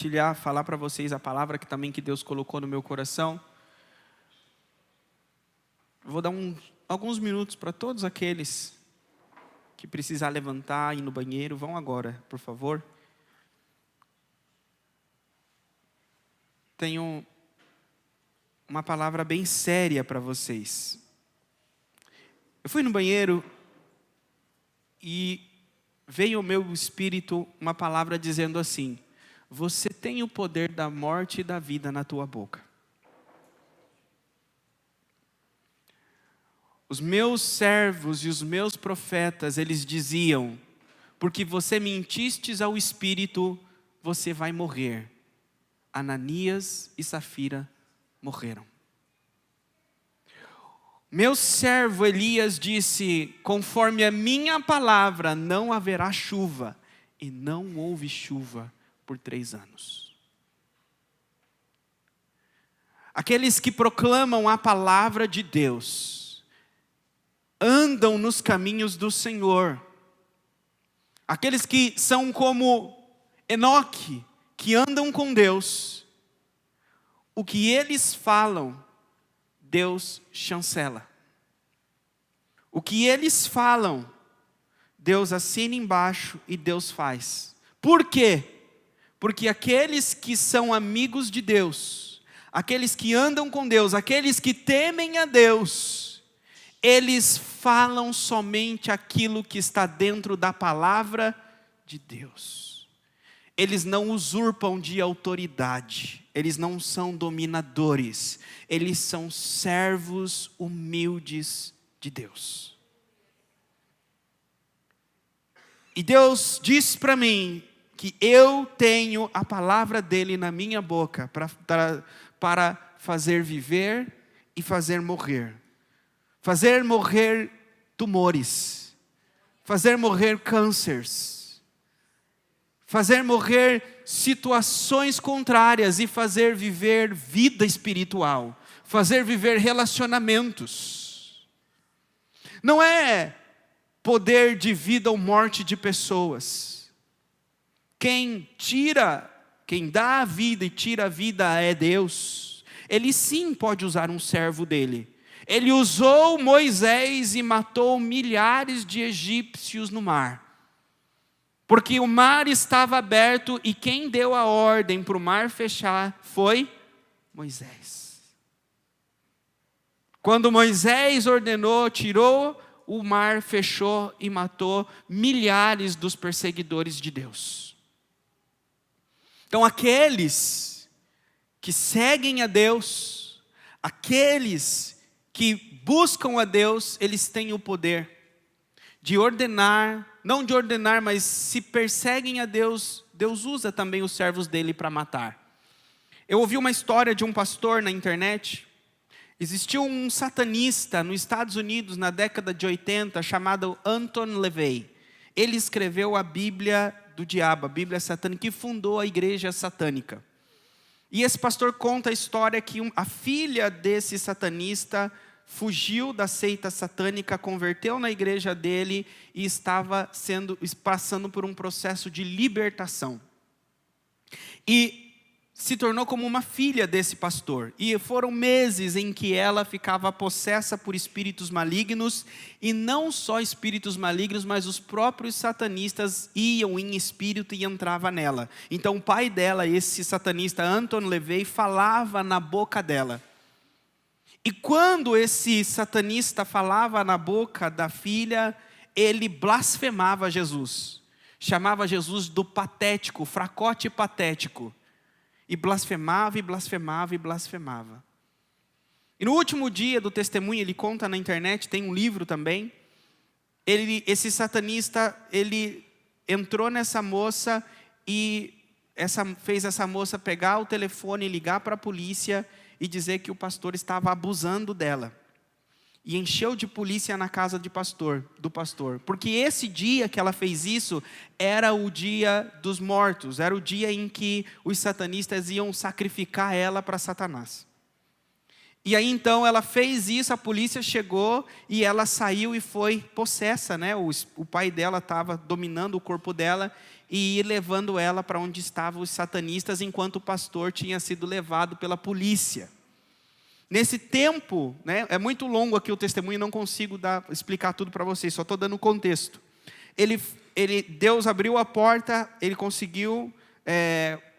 compartilhar, falar para vocês a palavra que Deus colocou no meu coração. Vou dar alguns minutos para todos aqueles que precisar levantar, ir no banheiro, vão agora, por favor. Tenho uma palavra bem séria para vocês. Eu fui no banheiro e veio ao meu espírito uma palavra dizendo assim: você tem o poder da morte e da vida na tua boca. Os meus servos e os meus profetas, eles diziam: porque você mentistes ao Espírito, você vai morrer. Ananias e Safira morreram. Meu servo Elias disse: conforme a minha palavra, não haverá chuva. E não houve chuva por 3 anos. Aqueles que proclamam a palavra de Deus andam nos caminhos do Senhor. Aqueles que são como Enoque, que andam com Deus, o que eles falam, Deus chancela. O que eles falam, Deus assina embaixo e Deus faz. Por quê? Porque aqueles que são amigos de Deus, aqueles que andam com Deus, aqueles que temem a Deus, eles falam somente aquilo que está dentro da palavra de Deus. Eles não usurpam de autoridade, eles não são dominadores, eles são servos humildes de Deus. E Deus diz para mim que eu tenho a palavra dele na minha boca para fazer viver e fazer morrer. Fazer morrer tumores, fazer morrer cânceres, fazer morrer situações contrárias e fazer viver vida espiritual, fazer viver relacionamentos. Não é poder de vida ou morte de pessoas. Quem dá a vida e tira a vida é Deus. Ele sim pode usar um servo dele. Ele usou Moisés e matou milhares de egípcios no mar. Porque o mar estava aberto e quem deu a ordem para o mar fechar foi Moisés. Quando Moisés ordenou, tirou, o mar fechou e matou milhares dos perseguidores de Deus. Então aqueles que seguem a Deus, aqueles que buscam a Deus, eles têm o poder de ordenar, não de ordenar, mas se perseguem a Deus, Deus usa também os servos dele para matar. Eu ouvi uma história de um pastor na internet. Existiu um satanista nos Estados Unidos na década de 80 chamado Anton LaVey. Ele escreveu a Bíblia do Diabo, a Bíblia satânica, que fundou a igreja satânica. E esse pastor conta a história que a filha desse satanista fugiu da seita satânica, converteu na igreja dele e estava passando por um processo de libertação. E se tornou como uma filha desse pastor. E foram meses em que ela ficava possessa por espíritos malignos. E não só espíritos malignos, mas os próprios satanistas iam em espírito e entravam nela. Então o pai dela, esse satanista Anton LaVey, falava na boca dela. E quando esse satanista falava na boca da filha, ele blasfemava Jesus. Chamava Jesus do patético, fracote patético. E blasfemava, e blasfemava, e blasfemava. E no último dia do testemunho, ele conta na internet, tem um livro também. Esse satanista, ele entrou nessa moça e fez essa moça pegar o telefone e ligar para a polícia e dizer que o pastor estava abusando dela. E encheu de polícia na casa do pastor. Porque esse dia que ela fez isso, era o dia dos mortos. Era o dia em que os satanistas iam sacrificar ela para Satanás. E aí então ela fez isso, a polícia chegou e ela saiu e foi possessa, né? O pai dela estava dominando o corpo dela. e ir levando ela para onde estavam os satanistas, enquanto o pastor tinha sido levado pela polícia. Nesse tempo, né, é muito longo aqui o testemunho, não consigo explicar tudo para vocês, só estou dando o contexto. Deus abriu a porta, ele conseguiu,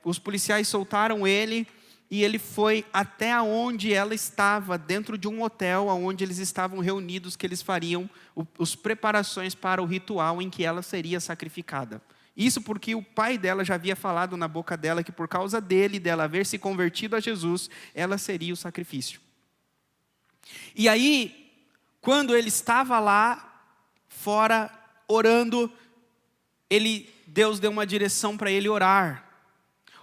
os policiais soltaram ele, e ele foi até onde ela estava, dentro de um hotel, onde eles estavam reunidos, que eles fariam as preparações para o ritual em que ela seria sacrificada. Isso porque o pai dela já havia falado na boca dela que por causa dela haver se convertido a Jesus, ela seria o sacrifício. E aí, quando ele estava lá fora orando, Deus deu uma direção para ele orar.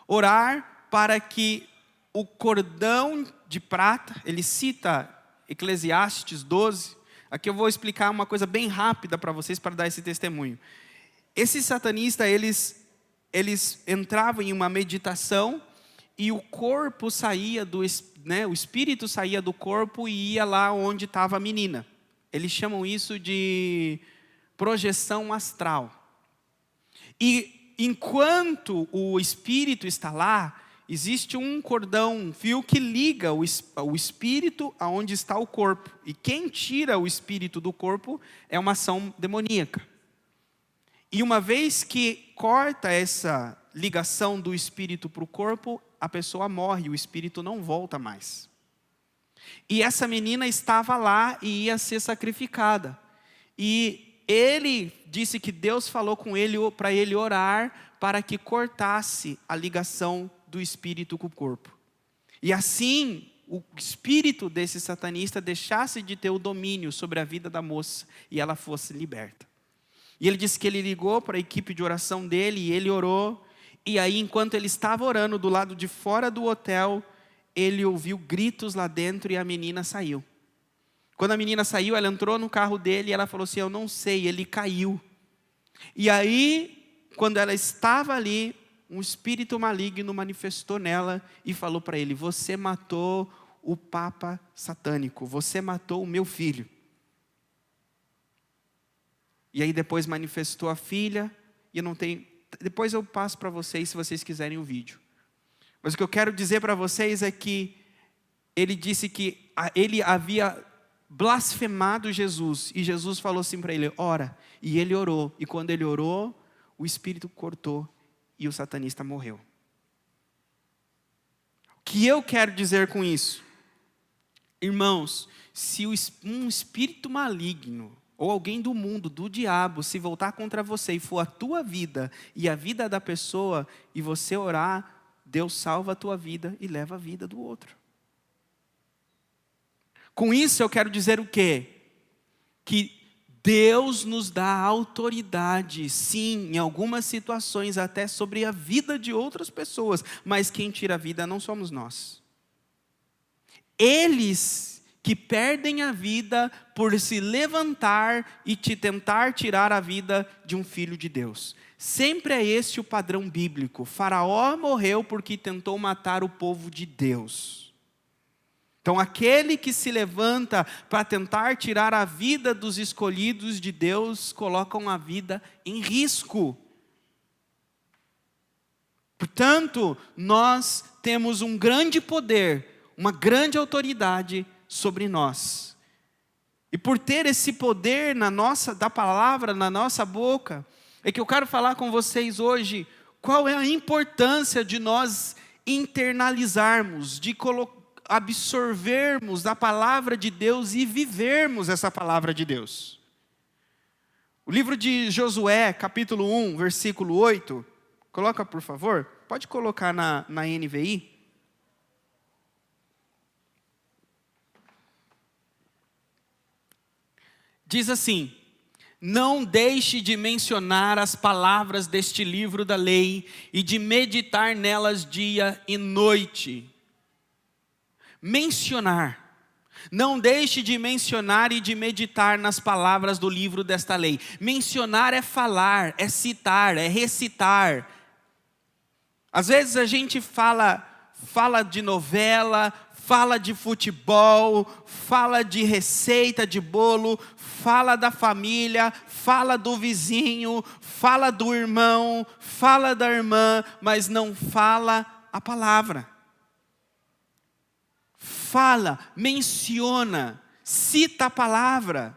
Orar para que o cordão de prata, ele cita Eclesiastes 12, aqui eu vou explicar uma coisa bem rápida para vocês, para dar esse testemunho. Esses satanistas, eles entravam em uma meditação, e o corpo saía o espírito saía do corpo e ia lá onde estava a menina. Eles chamam isso de projeção astral. E enquanto o espírito está lá, existe um cordão, um fio que liga o espírito aonde está o corpo. E quem tira o espírito do corpo é uma ação demoníaca. E uma vez que corta essa ligação do espírito para o corpo, a pessoa morre, o espírito não volta mais. E essa menina estava lá e ia ser sacrificada. E ele disse que Deus falou com ele para ele orar para que cortasse a ligação do espírito com o corpo. E assim, o espírito desse satanista deixasse de ter o domínio sobre a vida da moça e ela fosse liberta. E ele disse que ele ligou para a equipe de oração dele e ele orou. E aí, enquanto ele estava orando do lado de fora do hotel, ele ouviu gritos lá dentro e a menina saiu. Quando a menina saiu, ela entrou no carro dele e ela falou assim: eu não sei, ele caiu. E aí, quando ela estava ali, um espírito maligno manifestou nela e falou para ele: você matou o Papa satânico, você matou o meu filho. E aí depois manifestou a filha, e depois eu passo para vocês se vocês quiserem o vídeo. Mas o que eu quero dizer para vocês é que ele disse que ele havia blasfemado Jesus, e Jesus falou assim para ele: ora, e ele orou, e quando ele orou, o espírito cortou, e o satanista morreu. O que eu quero dizer com isso? Irmãos, se um espírito maligno, ou alguém do mundo, do diabo, se voltar contra você e for a tua vida e a vida da pessoa, e você orar, Deus salva a tua vida e leva a vida do outro. Com isso eu quero dizer o quê? Que Deus nos dá autoridade, sim, em algumas situações, até sobre a vida de outras pessoas, mas quem tira a vida não somos nós. Eles que perdem a vida por se levantar e tentar tirar a vida de um filho de Deus. Sempre é esse o padrão bíblico. Faraó morreu porque tentou matar o povo de Deus. Então aquele que se levanta para tentar tirar a vida dos escolhidos de Deus, colocam a vida em risco. Portanto, nós temos um grande poder, uma grande autoridade sobre nós. E por ter esse poder da palavra na nossa boca, é que eu quero falar com vocês hoje qual é a importância de nós internalizarmos, de absorvermos a palavra de Deus e vivermos essa palavra de Deus. O livro de Josué, capítulo 1, versículo 8, coloca por favor, pode colocar na NVI. Diz assim: não deixe de mencionar as palavras deste livro da lei e de meditar nelas dia e noite. Mencionar. Não deixe de mencionar e de meditar nas palavras do livro desta lei. Mencionar é falar, é citar, é recitar. Às vezes a gente fala de novela, fala de futebol, fala de receita de bolo, fala da família, fala do vizinho, fala do irmão, fala da irmã, mas não fala a palavra. Fala, menciona, cita a palavra.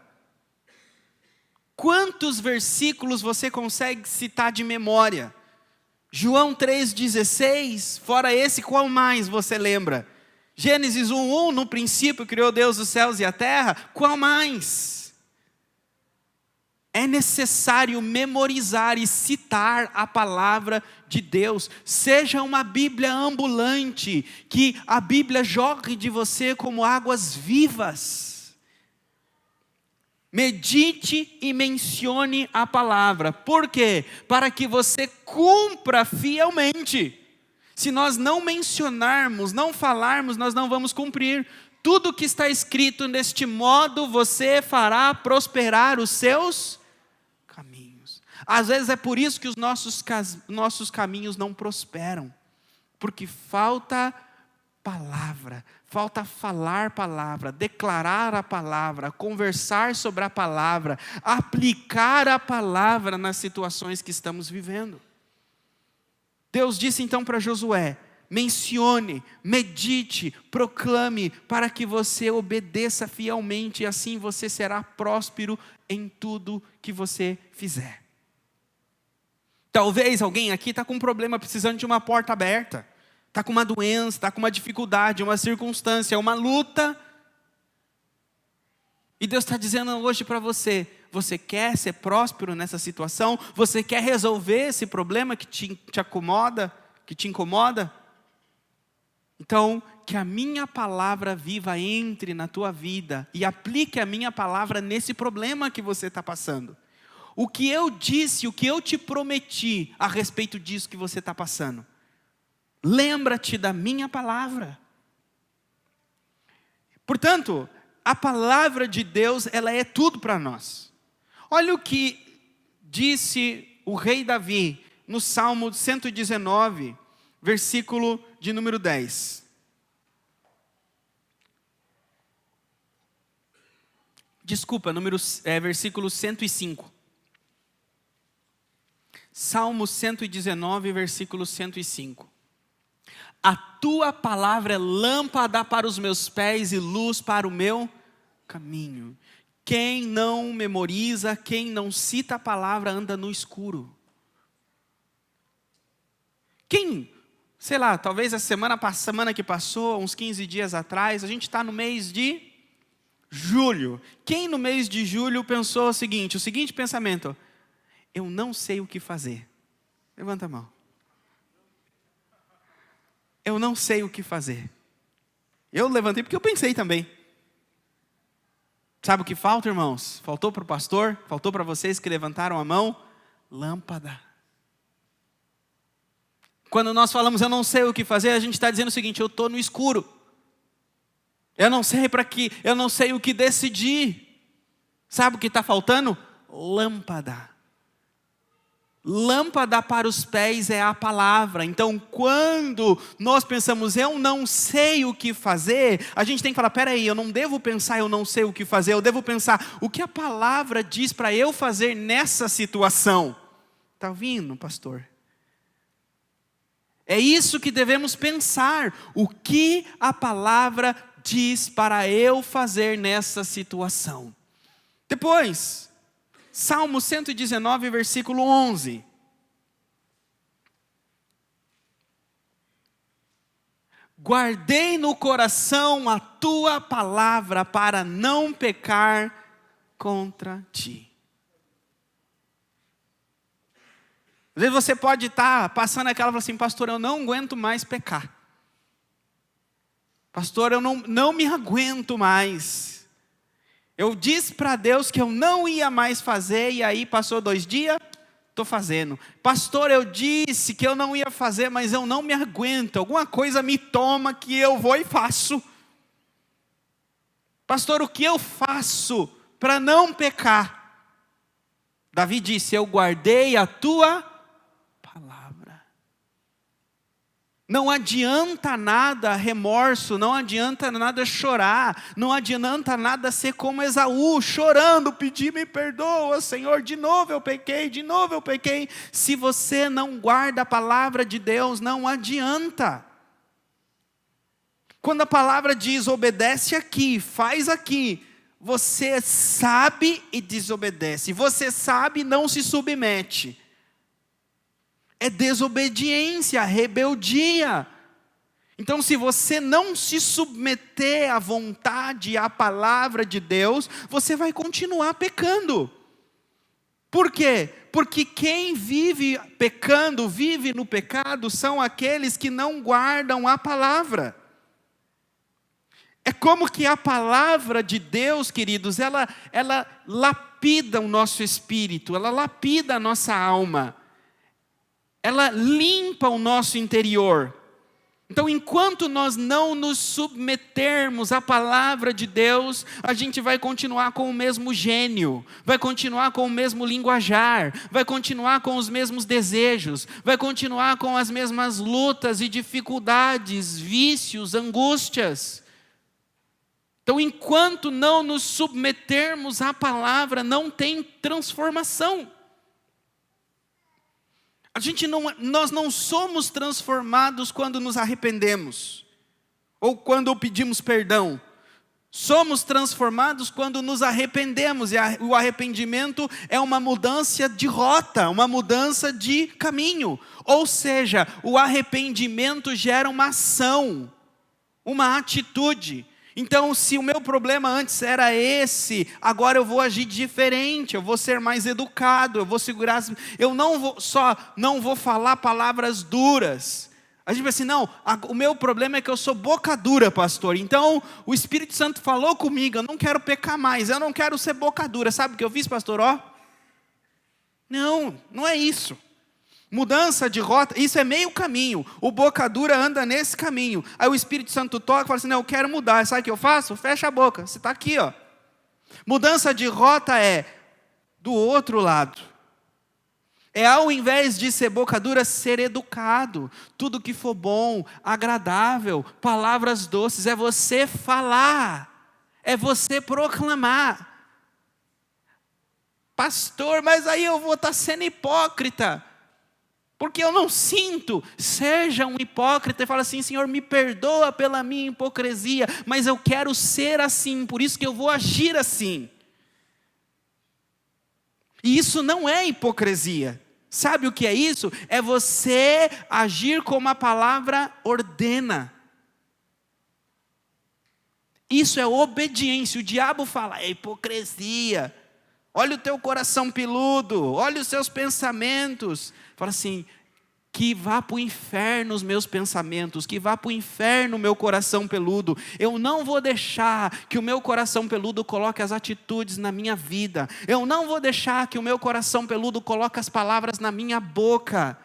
Quantos versículos você consegue citar de memória? João 3,16, fora esse, qual mais você lembra? Gênesis 1:1, no princípio criou Deus os céus e a terra, qual mais? É necessário memorizar e citar a palavra de Deus. Seja uma Bíblia ambulante, que a Bíblia jorre de você como águas vivas. Medite e mencione a palavra. Por quê? Para que você cumpra fielmente. Se nós não mencionarmos, não falarmos, nós não vamos cumprir. Tudo que está escrito neste modo, você fará prosperar os seus caminhos. Às vezes é por isso que os nossos caminhos não prosperam. Porque falta palavra, falta falar palavra, declarar a palavra, conversar sobre a palavra, aplicar a palavra nas situações que estamos vivendo. Deus disse então para Josué: mencione, medite, proclame, para que você obedeça fielmente, e assim você será próspero em tudo que você fizer. Talvez alguém aqui está com um problema, precisando de uma porta aberta. Está com uma doença, está com uma dificuldade, uma circunstância, uma luta. E Deus está dizendo hoje para você: você quer ser próspero nessa situação? Você quer resolver esse problema que te acomoda, que te incomoda? Então, que a minha palavra viva entre na tua vida e aplique a minha palavra nesse problema que você está passando. O que eu disse, o que eu te prometi a respeito disso que você está passando. Lembra-te da minha palavra. Portanto, a palavra de Deus, ela é tudo para nós. Olha o que disse o rei Davi no Salmo 119, versículo de número 10. Desculpa, versículo 105. Salmo 119, versículo 105. A tua palavra é lâmpada para os meus pés e luz para o meu caminho. Quem não memoriza, quem não cita a palavra, anda no escuro. Quem, sei lá, talvez a semana que passou, uns 15 dias atrás, a gente está no mês de julho. Quem no mês de julho pensou o seguinte pensamento: eu não sei o que fazer. Levanta a mão. Eu não sei o que fazer. Eu levantei porque eu pensei também. Sabe o que falta, irmãos? Faltou para o pastor, faltou para vocês que levantaram a mão? Lâmpada. Quando nós falamos eu não sei o que fazer, a gente está dizendo o seguinte: eu estou no escuro. Eu não sei eu não sei o que decidir. Sabe o que está faltando? Lâmpada. Lâmpada para os pés é a palavra. Então, quando nós pensamos eu não sei o que fazer, a gente tem que falar: peraí, eu não devo pensar eu não sei o que fazer, eu devo pensar o que a palavra diz para eu fazer nessa situação. Está ouvindo, pastor? É isso que devemos pensar. O que a palavra diz para eu fazer nessa situação. Depois, Salmo 119, versículo 11. Guardei no coração a tua palavra para não pecar contra ti. Às vezes você pode estar passando aquela e falar assim: pastor, eu não aguento mais pecar. Pastor, eu não me aguento mais. Eu disse para Deus que eu não ia mais fazer, e aí passou 2 dias, estou fazendo. Pastor, eu disse que eu não ia fazer, mas eu não me aguento. Alguma coisa me toma que eu vou e faço. Pastor, o que eu faço para não pecar? Davi disse: eu guardei a tua palavra. Não adianta nada remorso, não adianta nada chorar, não adianta nada ser como Esaú, chorando, pedir me perdoa, Senhor, de novo eu pequei, de novo eu pequei. Se você não guarda a palavra de Deus, não adianta. Quando a palavra diz obedece aqui, faz aqui, você sabe e desobedece, você sabe e não se submete. É desobediência, rebeldia. Então, se você não se submeter à vontade, à palavra de Deus, você vai continuar pecando. Por quê? Porque quem vive pecando, vive no pecado, são aqueles que não guardam a palavra. É como que a palavra de Deus, queridos, ela lapida o nosso espírito, ela lapida a nossa alma. Ela limpa o nosso interior. Então, enquanto nós não nos submetermos à palavra de Deus, a gente vai continuar com o mesmo gênio, vai continuar com o mesmo linguajar, vai continuar com os mesmos desejos, vai continuar com as mesmas lutas e dificuldades, vícios, angústias. Então, enquanto não nos submetermos à palavra, não tem transformação. Nós não somos transformados quando nos arrependemos, ou quando pedimos perdão. Somos transformados quando nos arrependemos, e o arrependimento é uma mudança de rota, uma mudança de caminho. Ou seja, o arrependimento gera uma ação, uma atitude. Então, se o meu problema antes era esse, agora eu vou agir diferente, eu vou ser mais educado, eu vou segurar, eu não vou falar palavras duras. A gente vai assim, não, o meu problema é que eu sou boca dura, pastor. Então, o Espírito Santo falou comigo, eu não quero pecar mais, eu não quero ser boca dura. Sabe o que eu fiz, pastor? Não é isso. Mudança de rota, isso é meio caminho. O boca dura anda nesse caminho. Aí o Espírito Santo toca e fala assim, não, eu quero mudar. Sabe o que eu faço? Fecha a boca, você está aqui, ó. Mudança de rota é do outro lado. É ao invés de ser boca dura, ser educado. Tudo que for bom, agradável, palavras doces, é você falar. É você proclamar. Pastor, mas aí eu vou estar sendo hipócrita. Porque eu não sinto. Seja um hipócrita e fala assim, Senhor, me perdoa pela minha hipocrisia, mas eu quero ser assim, por isso que eu vou agir assim. E isso não é hipocrisia. Sabe o que é isso? É você agir como a palavra ordena. Isso é obediência. O diabo fala, é hipocrisia. Olha o teu coração peludo, olha os seus pensamentos. Fala assim, que vá para o inferno os meus pensamentos, que vá para o inferno o meu coração peludo. Eu não vou deixar que o meu coração peludo coloque as atitudes na minha vida. Eu não vou deixar que o meu coração peludo coloque as palavras na minha boca.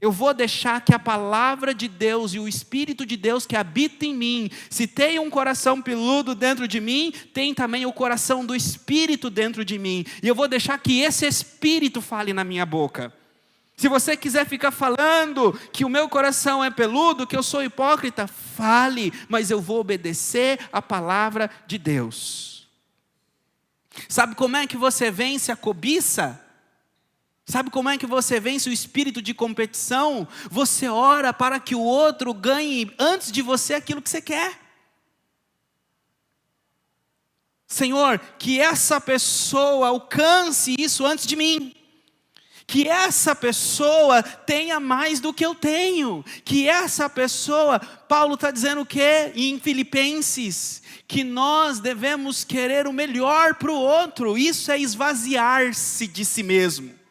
Eu vou deixar que a palavra de Deus e o Espírito de Deus que habita em mim, se tem um coração peludo dentro de mim, tem também o coração do Espírito dentro de mim. E eu vou deixar que esse Espírito fale na minha boca. Se você quiser ficar falando que o meu coração é peludo, que eu sou hipócrita, fale, mas eu vou obedecer a palavra de Deus. Sabe como é que você vence a cobiça? Sabe como é que você vence o espírito de competição? Você ora para que o outro ganhe antes de você aquilo que você quer. Senhor, que essa pessoa alcance isso antes de mim. Que essa pessoa tenha mais do que eu tenho. Que essa pessoa, Paulo está dizendo o quê? Em Filipenses, que nós devemos querer o melhor para o outro. Isso é esvaziar-se de si mesmo.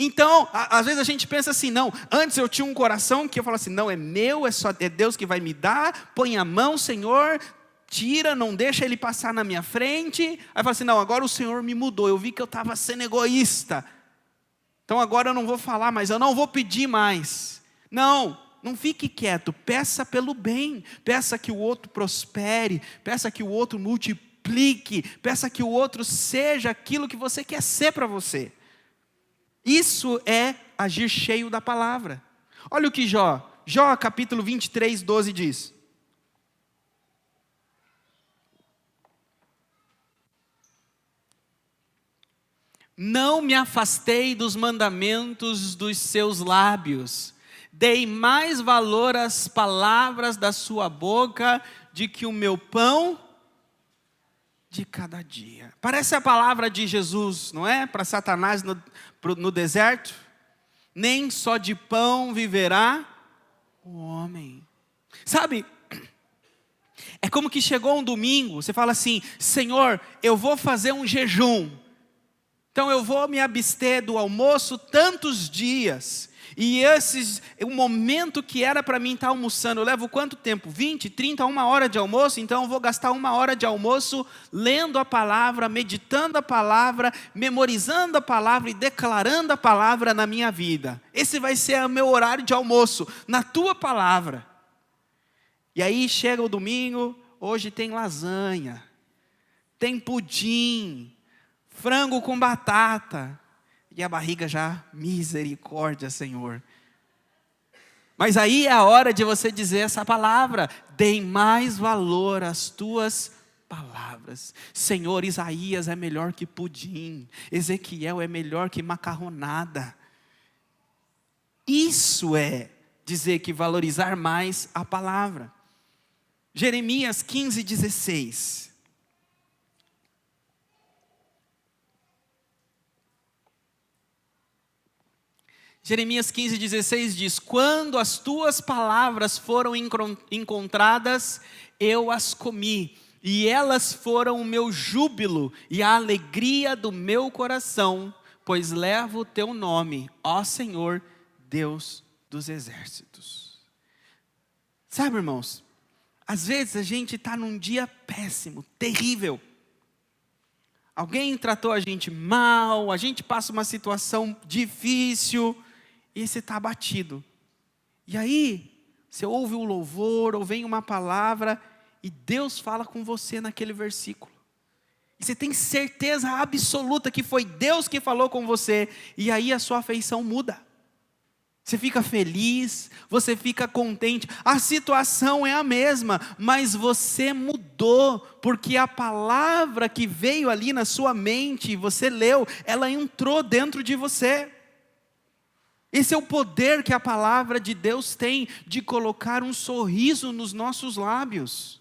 Então, às vezes a gente pensa assim, não, antes eu tinha um coração que eu falo assim, não, é meu, é Deus que vai me dar, põe a mão, Senhor, tira, não deixa ele passar na minha frente. Aí fala assim, não, agora o Senhor me mudou, eu vi que eu estava sendo egoísta. Então agora eu não vou falar mais, eu não vou pedir mais. Não fique quieto, peça pelo bem, peça que o outro prospere, peça que o outro multiplique, peça que o outro seja aquilo que você quer ser para você. Isso é agir cheio da palavra. Olha o que Jó capítulo 23, 12 diz. Não me afastei dos mandamentos dos seus lábios, dei mais valor às palavras da sua boca de que o meu pão de cada dia. Parece a palavra de Jesus, não é? Para Satanás no deserto. Nem só de pão viverá o homem. Sabe, é como que chegou um domingo, você fala assim: Senhor, eu vou fazer um jejum. Então eu vou me abster do almoço tantos dias. E o momento que era para mim estar almoçando, eu levo quanto tempo? 20, 30, 1 hora de almoço? Então eu vou gastar 1 hora de almoço lendo a palavra, meditando a palavra, memorizando a palavra e declarando a palavra na minha vida. Esse vai ser o meu horário de almoço, na tua palavra. E aí chega o domingo, hoje tem lasanha, tem pudim, frango com batata, e a barriga já, misericórdia, Senhor. Mas aí é a hora de você dizer essa palavra: dê mais valor às tuas palavras. Senhor, Isaías é melhor que pudim, Ezequiel é melhor que macarronada. Isso é dizer que valorizar mais a palavra. Jeremias 15, 16. Jeremias 15, 16 diz: quando as tuas palavras foram encontradas, eu as comi, e elas foram o meu júbilo e a alegria do meu coração, pois levo o teu nome, ó Senhor, Deus dos exércitos. Sabe, irmãos, às vezes a gente está num dia péssimo, terrível. Alguém tratou a gente mal, a gente passa uma situação difícil, e você está abatido. E aí, você ouve um louvor, ou vem uma palavra, e Deus fala com você naquele versículo. E você tem certeza absoluta que foi Deus que falou com você, e aí a sua afeição muda. Você fica feliz, você fica contente, a situação é a mesma, mas você mudou, porque a palavra que veio ali na sua mente, você leu, ela entrou dentro de você. Esse é o poder que a palavra de Deus tem, de colocar um sorriso nos nossos lábios,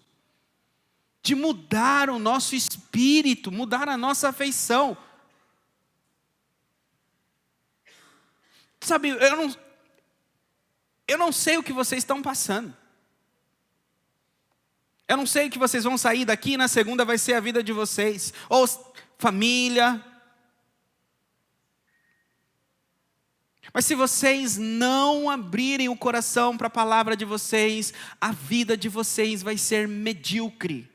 de mudar o nosso espírito, mudar a nossa afeição. Sabe, eu não sei o que vocês estão passando. Eu não sei que vocês vão sair daqui e na segunda vai ser a vida de vocês, ou família. Mas se vocês não abrirem o coração para a palavra de vocês, a vida de vocês vai ser medíocre.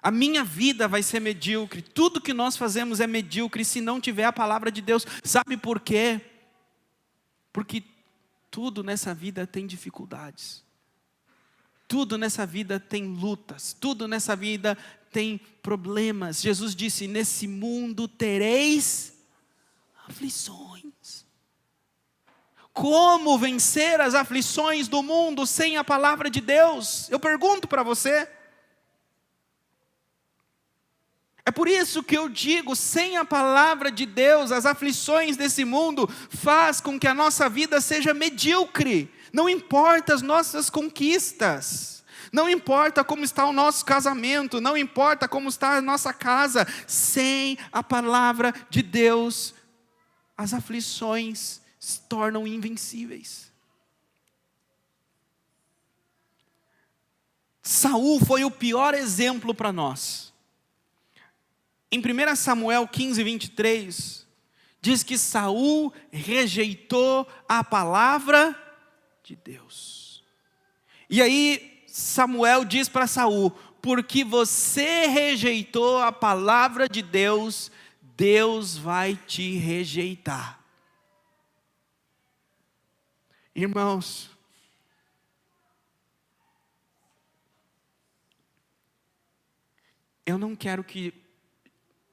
A minha vida vai ser medíocre. Tudo que nós fazemos é medíocre se não tiver a palavra de Deus. Sabe por quê? Porque tudo nessa vida tem dificuldades. Tudo nessa vida tem lutas. Tudo nessa vida tem problemas. Jesus disse: nesse mundo tereis aflições. Como vencer as aflições do mundo sem a palavra de Deus? Eu pergunto para você. É por isso que eu digo, sem a palavra de Deus, as aflições desse mundo faz com que a nossa vida seja medíocre. Não importa as nossas conquistas, não importa como está o nosso casamento, não importa como está a nossa casa, sem a palavra de Deus, as aflições se tornam invencíveis. Saul foi o pior exemplo para nós. Em 1 Samuel 15, 23, diz que Saul rejeitou a palavra de Deus. E aí Samuel diz para Saul: porque você rejeitou a palavra de Deus, Deus vai te rejeitar. Irmãos, eu não quero que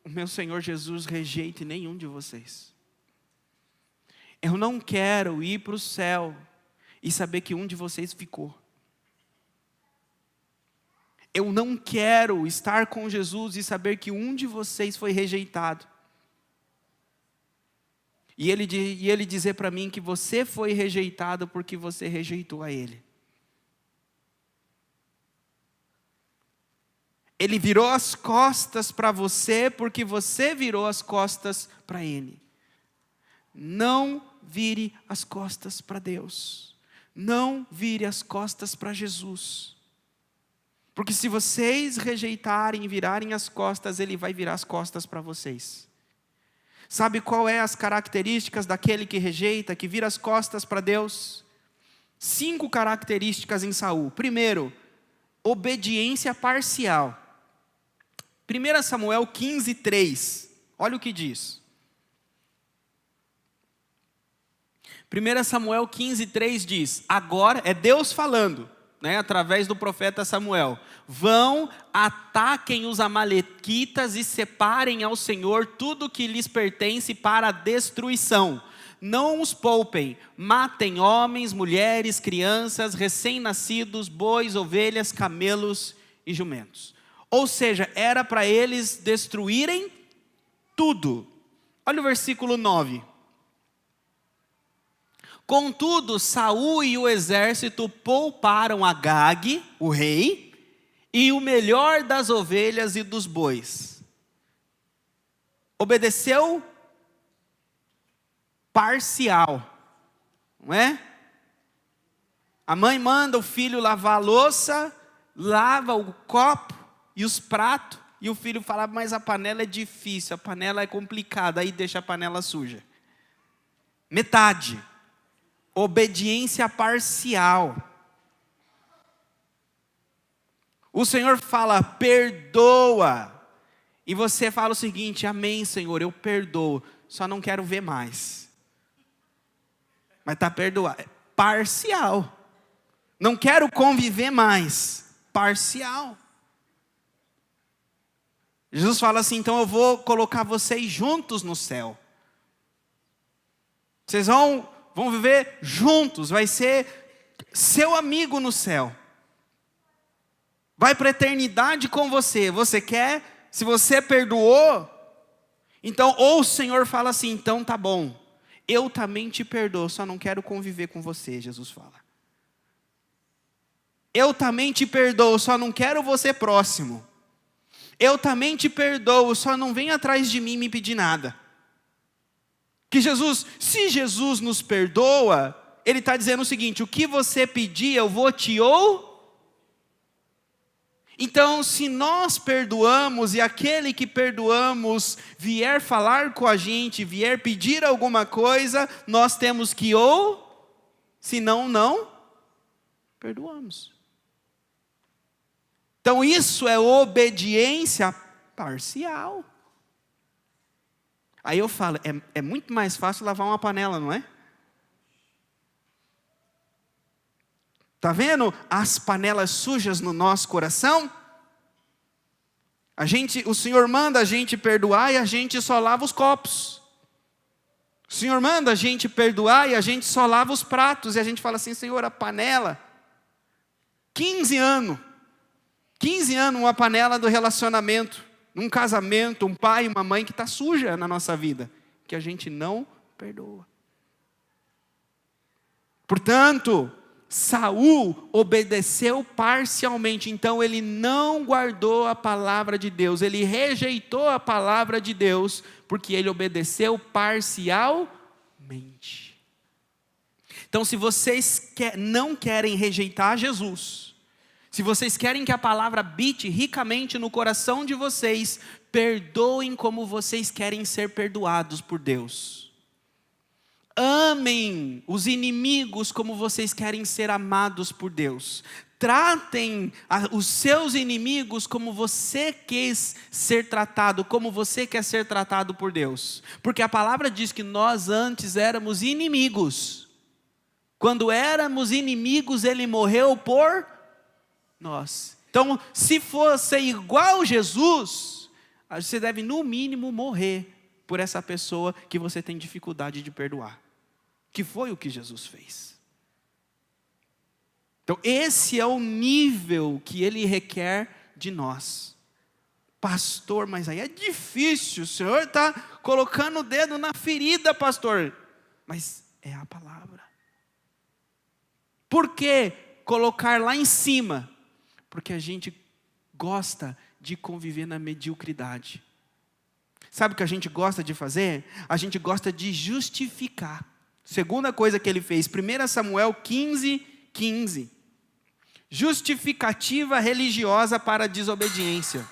o meu Senhor Jesus rejeite nenhum de vocês. Eu não quero ir para o céu e saber que um de vocês ficou. Eu não quero estar com Jesus e saber que um de vocês foi rejeitado. E ele dizer para mim que você foi rejeitado porque você rejeitou a Ele. Ele virou as costas para você porque você virou as costas para Ele. Não vire as costas para Deus. Não vire as costas para Jesus. Porque se vocês rejeitarem e virarem as costas, Ele vai virar as costas para vocês. Sabe qual é as características daquele que rejeita, que vira as costas para Deus? 5 características em Saul. Primeiro, obediência parcial. 1 Samuel 15:3. Olha o que diz. 1 Samuel 15:3 diz, agora, é Deus falando, através do profeta Samuel. Vão, ataquem os amalequitas e separem ao Senhor tudo que lhes pertence para a destruição. Não os poupem, matem homens, mulheres, crianças, recém-nascidos, bois, ovelhas, camelos e jumentos. Ou seja, era para eles destruírem tudo. Olha o versículo 9. Contudo, Saul e o exército pouparam Agag, o rei, e o melhor das ovelhas e dos bois. Obedeceu parcial, não é? A mãe manda o filho lavar a louça, lava o copo e os pratos, e o filho fala, mas a panela é difícil, a panela é complicada, aí deixa a panela suja. Metade. Obediência parcial. O Senhor fala, perdoa. E você fala o seguinte, amém, Senhor, eu perdoo, só não quero ver mais. Mas está perdoado. Parcial. Não quero conviver mais. Parcial. Jesus fala assim, então eu vou colocar vocês juntos no céu. Vocês vão viver juntos, vai ser seu amigo no céu. Vai para a eternidade com você. Você quer? Se você perdoou, então, ou o Senhor fala assim, então tá bom. Eu também te perdoo, só não quero conviver com você, Jesus fala. Eu também te perdoo, só não quero você próximo. Eu também te perdoo, só não vem atrás de mim me pedir nada. Que Jesus, se Jesus nos perdoa, Ele está dizendo o seguinte, o que você pedir eu vou te ou? Então se nós perdoamos e aquele que perdoamos vier falar com a gente, vier pedir alguma coisa, nós temos que ou, senão não, perdoamos. Então isso é obediência parcial. Aí eu falo, é muito mais fácil lavar uma panela, não é? Está vendo as panelas sujas no nosso coração? O Senhor manda a gente perdoar e a gente só lava os copos. O Senhor manda a gente perdoar e a gente só lava os pratos. E a gente fala assim, Senhor, a panela, 15 anos uma panela do relacionamento, num casamento, um pai e uma mãe que está suja na nossa vida, que a gente não perdoa. Portanto, Saul obedeceu parcialmente, então ele não guardou a palavra de Deus, ele rejeitou a palavra de Deus, porque ele obedeceu parcialmente. Então se vocês não querem rejeitar Jesus, se vocês querem que a palavra habite ricamente no coração de vocês, perdoem como vocês querem ser perdoados por Deus. Amem os inimigos como vocês querem ser amados por Deus. Tratem os seus inimigos como você quis ser tratado, como você quer ser tratado por Deus. Porque a palavra diz que nós antes éramos inimigos. Quando éramos inimigos, Ele morreu por nós. Então, se fosse igual Jesus, você deve no mínimo morrer por essa pessoa que você tem dificuldade de perdoar. que foi o que Jesus fez. Então, esse é o nível que Ele requer de nós. Pastor, mas aí é difícil, o Senhor está colocando o dedo na ferida, pastor. Mas é a palavra. Por que colocar lá em cima? Porque a gente gosta de conviver na mediocridade. Sabe o que a gente gosta de fazer? A gente gosta de justificar. Segunda coisa que ele fez, 1 Samuel 15:15. Justificativa religiosa para a desobediência.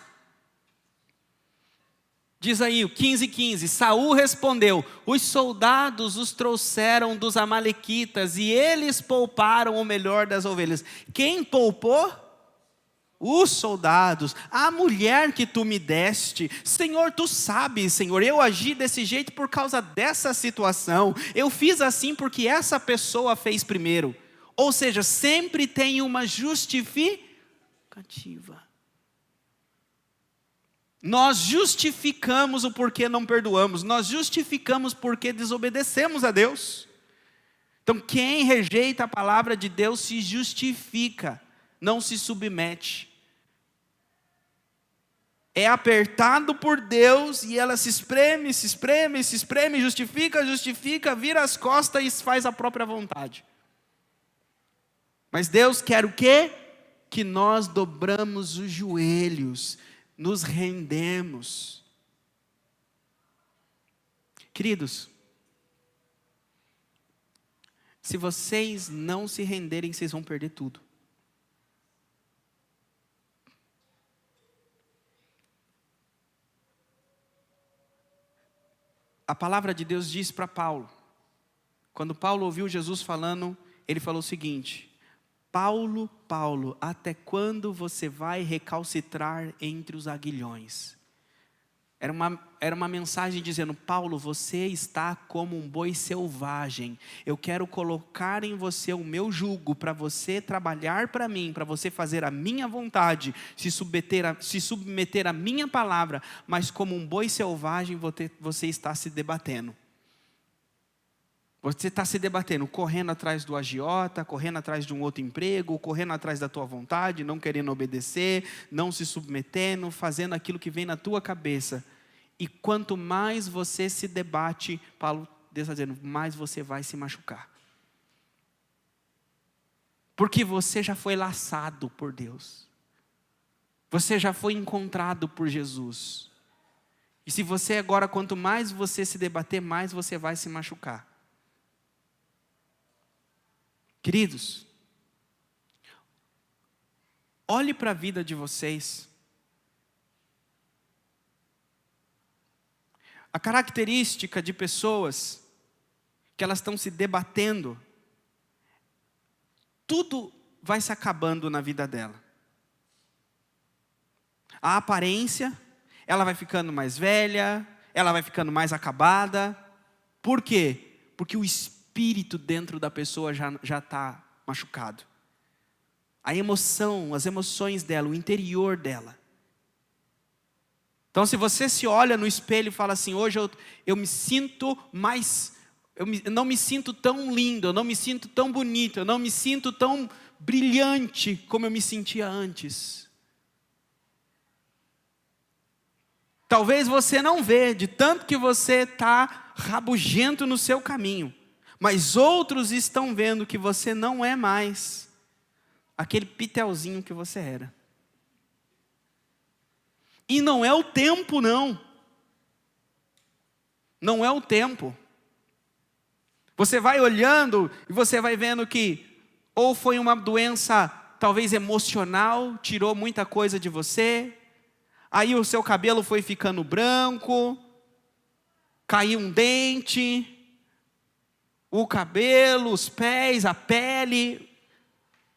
Diz aí o 15:15, Saul respondeu, os soldados os trouxeram dos amalequitas e eles pouparam o melhor das ovelhas. Quem poupou? Os soldados, a mulher que tu me deste. Senhor, tu sabes, Senhor, eu agi desse jeito por causa dessa situação. Eu fiz assim porque essa pessoa fez primeiro. Ou seja, sempre tem uma justificativa. Nós justificamos o porquê não perdoamos. Nós justificamos porque desobedecemos a Deus. Então, quem rejeita a palavra de Deus se justifica, não se submete. É apertado por Deus e ela se espreme, justifica, vira as costas e faz a própria vontade. Mas Deus quer o quê? Que nós dobramos os joelhos, nos rendemos. Queridos, se vocês não se renderem, vocês vão perder tudo. A palavra de Deus diz para Paulo, quando Paulo ouviu Jesus falando, ele falou o seguinte: Paulo, Paulo, até quando você vai recalcitrar entre os aguilhões? Era uma mensagem dizendo, Paulo, você está como um boi selvagem. Eu quero colocar em você o meu jugo para você trabalhar para mim, para você fazer a minha vontade, se submeter à minha palavra, mas como um boi selvagem você está se debatendo. Você está se debatendo, correndo atrás do agiota, correndo atrás de um outro emprego, correndo atrás da tua vontade, não querendo obedecer, não se submetendo, fazendo aquilo que vem na tua cabeça. E quanto mais você se debate, Paulo está dizendo, mais você vai se machucar. Porque você já foi laçado por Deus. Você já foi encontrado por Jesus. E se você agora, quanto mais você se debater, mais você vai se machucar. Queridos, olhe para a vida de vocês. A característica de pessoas que elas estão se debatendo, tudo vai se acabando na vida dela. A aparência, ela vai ficando mais velha, ela vai ficando mais acabada. Por quê? Porque o espírito dentro da pessoa já está machucado. A emoção, as emoções dela, o interior dela. Então, se você se olha no espelho e fala assim, hoje eu me sinto mais, eu não me sinto tão lindo, eu não me sinto tão bonito, eu não me sinto tão brilhante como eu me sentia antes. Talvez você não vê, de tanto que você está rabugento no seu caminho. Mas outros estão vendo que você não é mais aquele pitelzinho que você era. E não é o tempo, não. Não é o tempo. Você vai olhando e você vai vendo que ou foi uma doença talvez emocional, tirou muita coisa de você. Aí o seu cabelo foi ficando branco, caiu um dente, o cabelo, os pés, a pele,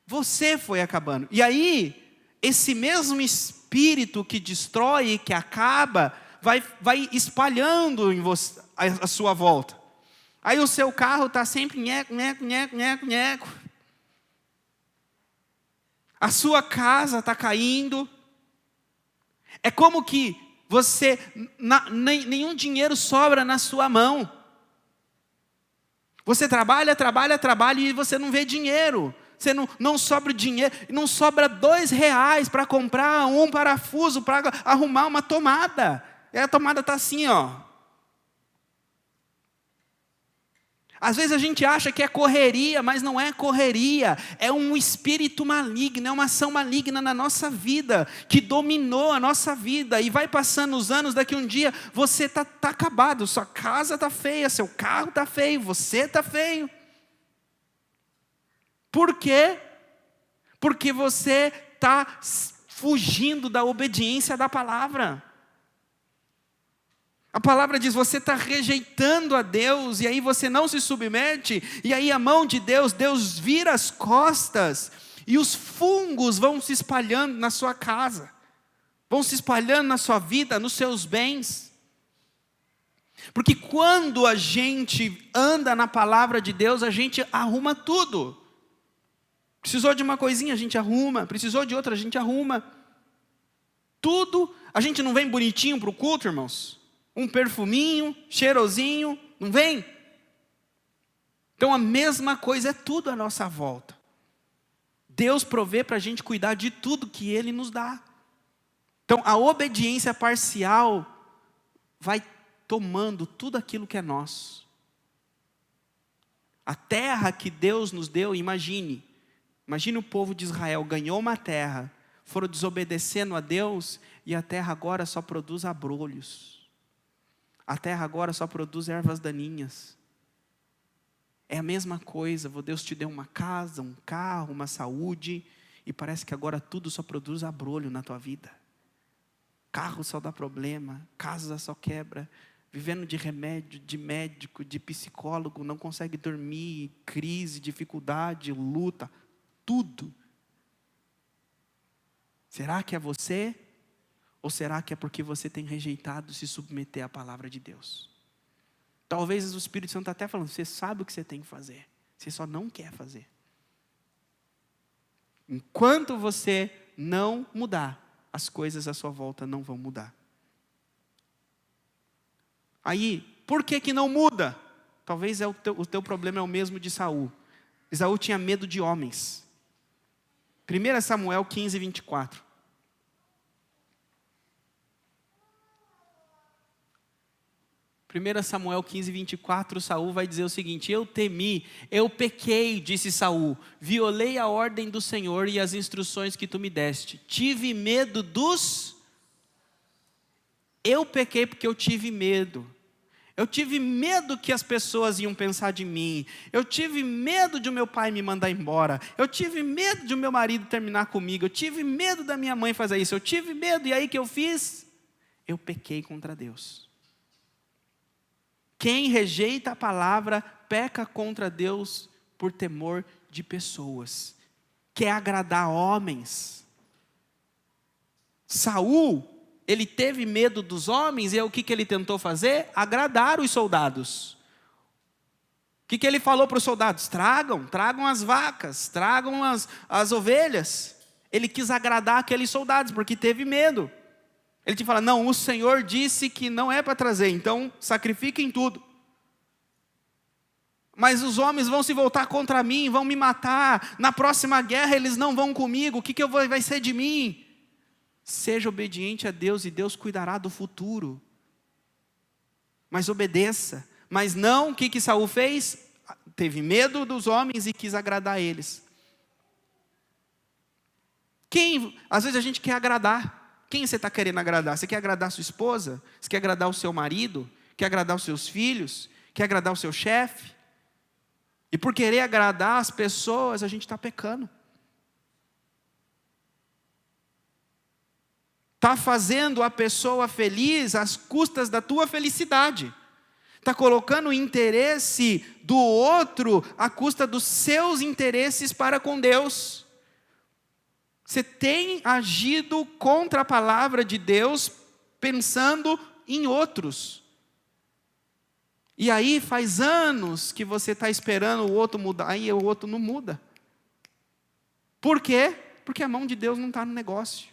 você foi acabando. E aí, esse mesmo espírito que destrói e que acaba, vai espalhando em você, a sua volta. Aí o seu carro está sempre nheco. A sua casa está caindo. É como que nenhum dinheiro sobra na sua mão. Você trabalha e você não vê dinheiro. Você não sobra dinheiro, não sobra R$2 para comprar um parafuso, para arrumar uma tomada. E a tomada está assim, ó. Às vezes a gente acha que é correria, mas não é correria. É um espírito maligno, é uma ação maligna na nossa vida, que dominou a nossa vida. E vai passando os anos, daqui um dia você tá acabado. Sua casa está feia, seu carro está feio, você está feio. Por quê? Porque você está fugindo da obediência da palavra. A palavra diz, você está rejeitando a Deus, e aí você não se submete, e aí a mão de Deus vira as costas, e os fungos vão se espalhando na sua casa, vão se espalhando na sua vida, nos seus bens. Porque quando a gente anda na palavra de Deus, a gente arruma tudo. Precisou de uma coisinha, a gente arruma. Precisou de outra, a gente arruma. Tudo, a gente não vem bonitinho para o culto, irmãos? Um perfuminho, cheirosinho, não vem? Então a mesma coisa é tudo à nossa volta. Deus provê para a gente cuidar de tudo que Ele nos dá. Então a obediência parcial vai tomando tudo aquilo que é nosso. A terra que Deus nos deu, imagine o povo de Israel, ganhou uma terra, foram desobedecendo a Deus, e a terra agora só produz abrolhos. A terra agora só produz ervas daninhas. É a mesma coisa, Deus te deu uma casa, um carro, uma saúde, e parece que agora tudo só produz abrolho na tua vida. Carro só dá problema, casa só quebra, vivendo de remédio, de médico, de psicólogo, não consegue dormir, crise, dificuldade, luta, tudo. Será que é você? Ou será que é porque você tem rejeitado se submeter à palavra de Deus? Talvez o Espírito Santo está até falando, você sabe o que você tem que fazer, você só não quer fazer. Enquanto você não mudar, as coisas à sua volta não vão mudar. Aí, por que não muda? Talvez o teu problema é o mesmo de Saul. Esaú tinha medo de homens. 1 Samuel 15, 24. 1 Samuel 15, 24, Saul vai dizer o seguinte: eu temi, eu pequei, disse Saul, violei a ordem do Senhor e as instruções que tu me deste, tive medo dos... Eu pequei porque eu tive medo que as pessoas iam pensar de mim, eu tive medo de o meu pai me mandar embora, eu tive medo de o meu marido terminar comigo, eu tive medo da minha mãe fazer isso, eu tive medo, e aí que eu fiz? Eu pequei contra Deus. Quem rejeita a palavra, peca contra Deus por temor de pessoas, quer agradar homens. Saul, ele teve medo dos homens, e o que ele tentou fazer? Agradar os soldados. O que ele falou para os soldados? Tragam as vacas, tragam as ovelhas. Ele quis agradar aqueles soldados, porque teve medo. Ele te fala, não, o Senhor disse que não é para trazer, então sacrifiquem tudo. Mas os homens vão se voltar contra mim, vão me matar, na próxima guerra eles não vão comigo, o que vai ser de mim? Seja obediente a Deus e Deus cuidará do futuro. Mas obedeça. Mas não, o que Saul fez? Teve medo dos homens e quis agradar eles. Às vezes a gente quer agradar. Quem você está querendo agradar? Você quer agradar a sua esposa? Você quer agradar o seu marido? Quer agradar os seus filhos? Quer agradar o seu chefe? E por querer agradar as pessoas, a gente está pecando. Está fazendo a pessoa feliz às custas da tua felicidade. Está colocando o interesse do outro à custa dos seus interesses para com Deus. Você tem agido contra a palavra de Deus, pensando em outros. E aí faz anos que você está esperando o outro mudar, e o outro não muda. Por quê? Porque a mão de Deus não está no negócio.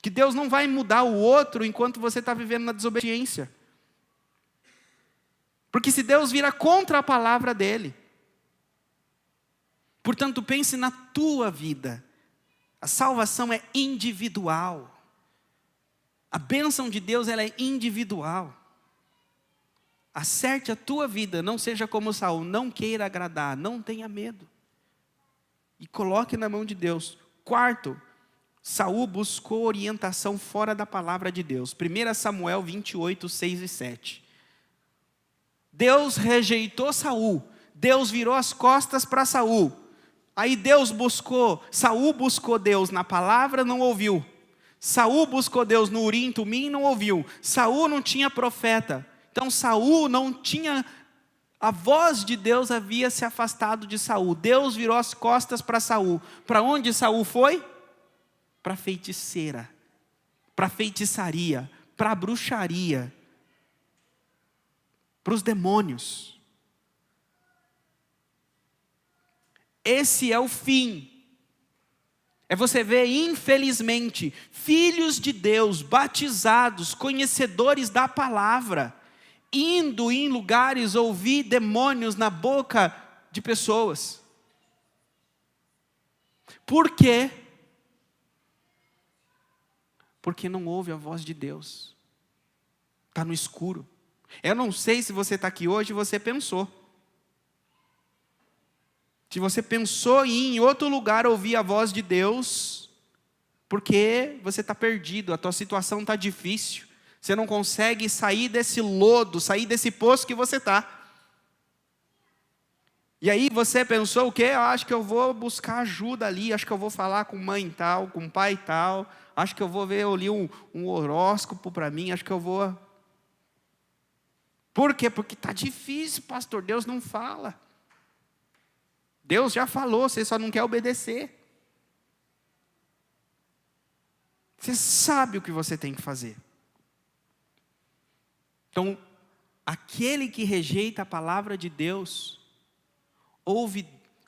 Que Deus não vai mudar o outro enquanto você está vivendo na desobediência. Porque se Deus vira contra a palavra dele. Portanto, pense na tua vida. A salvação é individual. A bênção de Deus, ela é individual. Acerte a tua vida, não seja como Saul, não queira agradar, não tenha medo. E coloque na mão de Deus. Quarto, Saul buscou orientação fora da palavra de Deus. 1 Samuel 28, 6 e 7. Deus rejeitou Saul. Deus virou as costas para Saul. Aí Saul buscou Deus na palavra, não ouviu. Saul buscou Deus no Urim, Tumim, não ouviu. Saul não tinha profeta. Então Saul não tinha, a voz de Deus havia se afastado de Saul. Deus virou as costas para Saul. Para onde Saul foi? Para feiticeira, para feitiçaria, para bruxaria, para os demônios. Esse é o fim. É você ver, infelizmente, filhos de Deus, batizados, conhecedores da palavra, indo em lugares ouvir demônios na boca de pessoas. Por quê? Porque não ouve a voz de Deus. Está no escuro. Eu não sei se você está aqui hoje e você pensou. Se você pensou em ir em outro lugar ouvir a voz de Deus, porque você está perdido, a tua situação está difícil. Você não consegue sair desse lodo, sair desse poço que você está. E aí você pensou o quê? Acho que eu vou buscar ajuda ali, acho que eu vou falar com mãe tal, com pai tal, acho que eu vou ver ali um horóscopo para mim, acho que eu vou... Por quê? Porque está difícil, pastor, Deus não fala. Deus já falou, você só não quer obedecer. Você sabe o que você tem que fazer. Então, aquele que rejeita a palavra de Deus,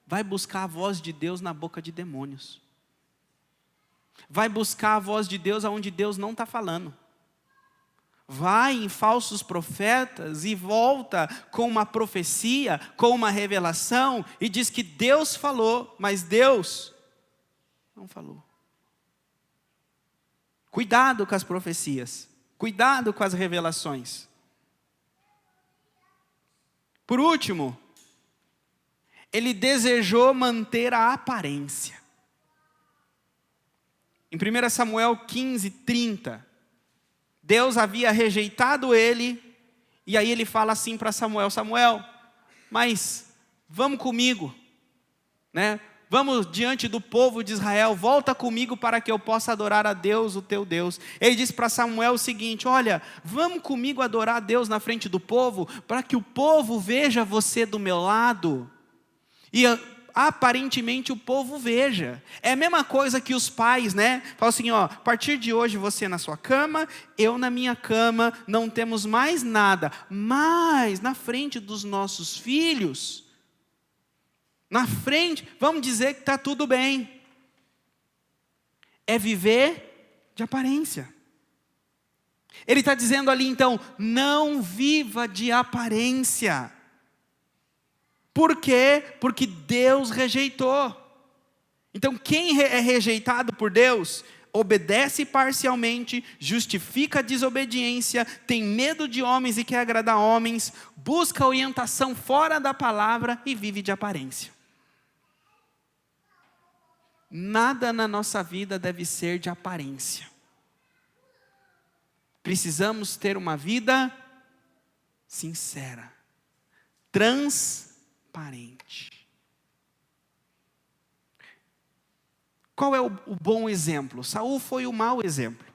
vai buscar a voz de Deus na boca de demônios. Vai buscar a voz de Deus aonde Deus não está falando. Vai em falsos profetas e volta com uma profecia, com uma revelação, e diz que Deus falou, mas Deus não falou. Cuidado com as profecias, cuidado com as revelações. Por último, ele desejou manter a aparência. Em 1 Samuel 15, 30, Deus havia rejeitado ele, e aí ele fala assim para Samuel: Samuel, mas vamos comigo, né? Vamos diante do povo de Israel, volta comigo para que eu possa adorar a Deus, o teu Deus. Ele disse para Samuel o seguinte: olha, vamos comigo adorar a Deus na frente do povo, para que o povo veja você do meu lado, e aparentemente o povo veja. É a mesma coisa que os pais, né? Falam assim, ó, a partir de hoje você na sua cama, eu na minha cama, não temos mais nada. Mas na frente dos nossos filhos, na frente, vamos dizer que está tudo bem. É viver de aparência. Ele está dizendo ali então, não viva de aparência. Por quê? Porque Deus rejeitou. Então quem é rejeitado por Deus, obedece parcialmente, justifica a desobediência, tem medo de homens e quer agradar homens, busca orientação fora da palavra e vive de aparência. Nada na nossa vida deve ser de aparência. Precisamos ter uma vida sincera, transparente. Qual é o bom exemplo? Saul foi o mau exemplo.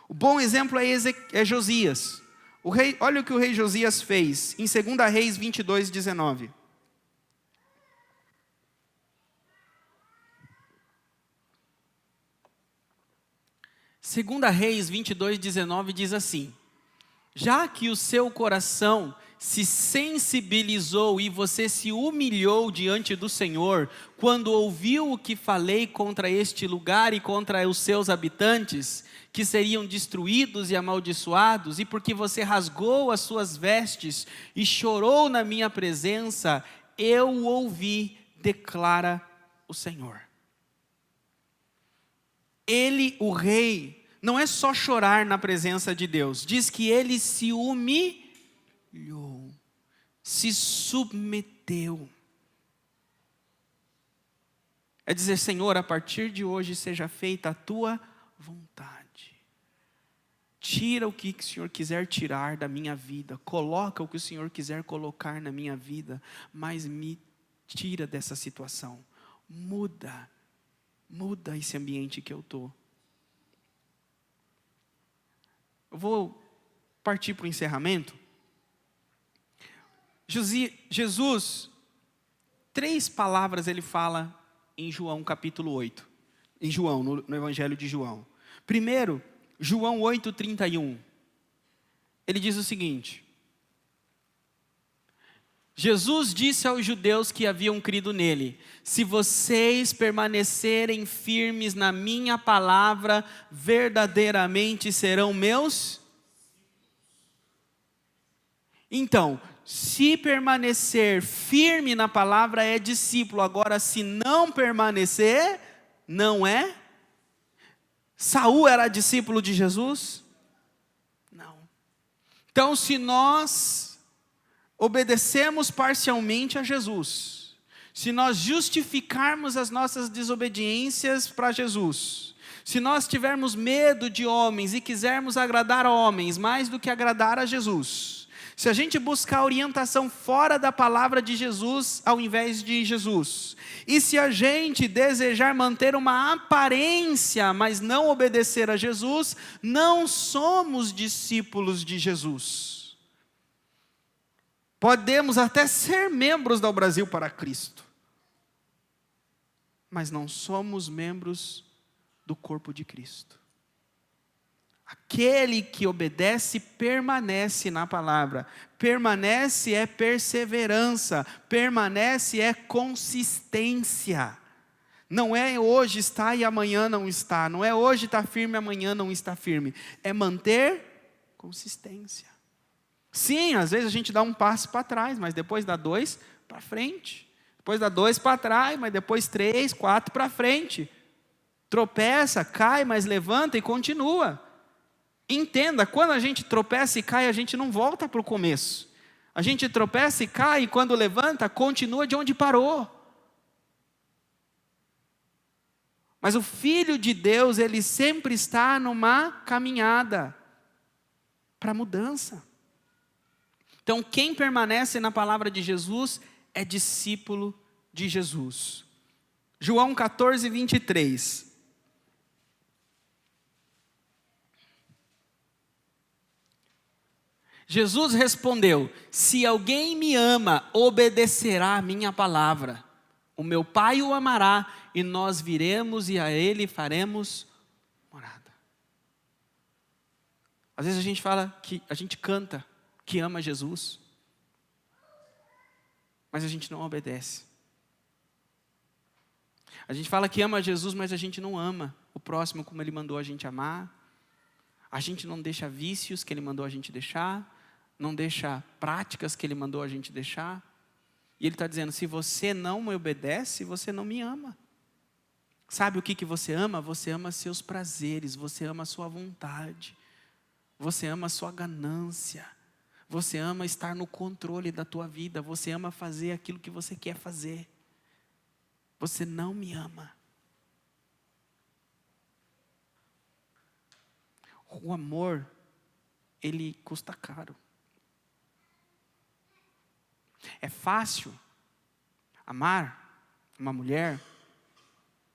O bom exemplo é Josias. Olha o que o rei Josias fez em 2 Reis 22, 19. 2 Reis 22, 19 diz assim: já que o seu coração se sensibilizou e você se humilhou diante do Senhor, quando ouviu o que falei contra este lugar e contra os seus habitantes, que seriam destruídos e amaldiçoados, e porque você rasgou as suas vestes e chorou na minha presença, eu o ouvi, declara o Senhor. Ele, o rei, não é só chorar na presença de Deus, diz que ele se humilhou, se submeteu. É dizer, Senhor, a partir de hoje seja feita a tua vontade. Tira o que o Senhor quiser tirar da minha vida, coloca o que o Senhor quiser colocar na minha vida, mas me tira dessa situação, muda esse ambiente que eu estou. Eu vou partir para o encerramento. Jesus, 3 palavras ele fala em João capítulo 8, em João, no Evangelho de João. Primeiro, João 8:31, ele diz o seguinte: Jesus disse aos judeus que haviam crido nele: se vocês permanecerem firmes na minha palavra, verdadeiramente serão meus. Então, se permanecer firme na palavra é discípulo. Agora, se não permanecer, não é. Saul era discípulo de Jesus? Não. Então, se nós obedecemos parcialmente a Jesus, se nós justificarmos as nossas desobediências para Jesus, se nós tivermos medo de homens e quisermos agradar a homens mais do que agradar a Jesus, se a gente buscar orientação fora da palavra de Jesus ao invés de Jesus, e se a gente desejar manter uma aparência, mas não obedecer a Jesus, não somos discípulos de Jesus. Podemos até ser membros do Brasil para Cristo, mas não somos membros do corpo de Cristo. Aquele que obedece permanece na palavra. Permanece é perseverança. Permanece é consistência. Não é hoje está e amanhã não está. Não é hoje está firme e amanhã não está firme. É manter consistência. Sim, às vezes a gente dá um passo para trás, mas depois dá 2 para frente. Depois dá 2 para trás, mas depois 3, 4 para frente. Tropeça, cai, mas levanta e continua. Entenda, quando a gente tropeça e cai, a gente não volta para o começo. A gente tropeça e cai, e quando levanta, continua de onde parou. Mas o Filho de Deus, ele sempre está numa caminhada para mudança. Então, quem permanece na palavra de Jesus é discípulo de Jesus. João 14:23. Jesus respondeu: se alguém me ama, obedecerá a minha palavra. O meu Pai o amará, e nós viremos e a ele faremos morada. Às vezes a gente fala que a gente canta que ama Jesus, mas a gente não obedece. A gente fala que ama Jesus, mas a gente não ama o próximo como ele mandou a gente amar. A gente não deixa vícios que ele mandou a gente deixar, não deixa práticas que ele mandou a gente deixar. E ele está dizendo: se você não me obedece, você não me ama. Sabe o que você ama? Você ama seus prazeres, você ama a sua vontade, você ama a sua ganância, você ama estar no controle da tua vida, você ama fazer aquilo que você quer fazer. Você não me ama. O amor, ele custa caro. É fácil amar uma mulher,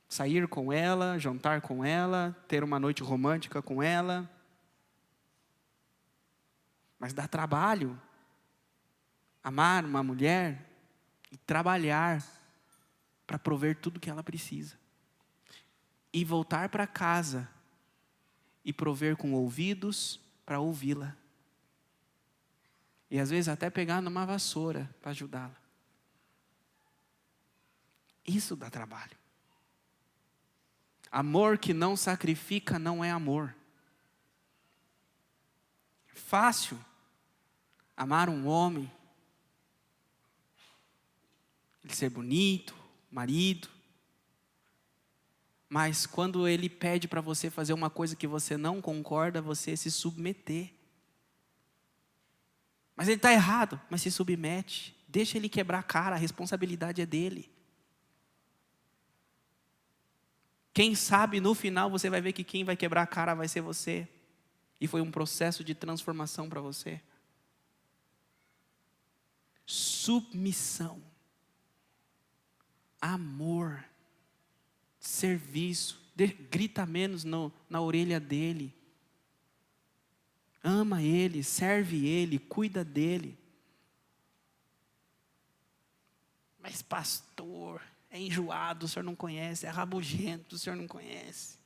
sair com ela, jantar com ela, ter uma noite romântica com ela. Mas dá trabalho amar uma mulher e trabalhar para prover tudo que ela precisa. E voltar para casa e prover com ouvidos para ouvi-la. E às vezes até pegar numa vassoura para ajudá-la. Isso dá trabalho. Amor que não sacrifica não é amor. É fácil amar um homem, ele ser bonito, marido, mas quando ele pede para você fazer uma coisa que você não concorda, você se submeter. Mas ele está errado, mas se submete. Deixa ele quebrar a cara, a responsabilidade é dele. Quem sabe no final você vai ver que quem vai quebrar a cara vai ser você. E foi um processo de transformação para você. Submissão. Amor. Serviço. Grita menos na orelha dele. Ama ele, serve ele, cuida dele. Mas pastor, é enjoado, o senhor não conhece, é rabugento, o senhor não conhece.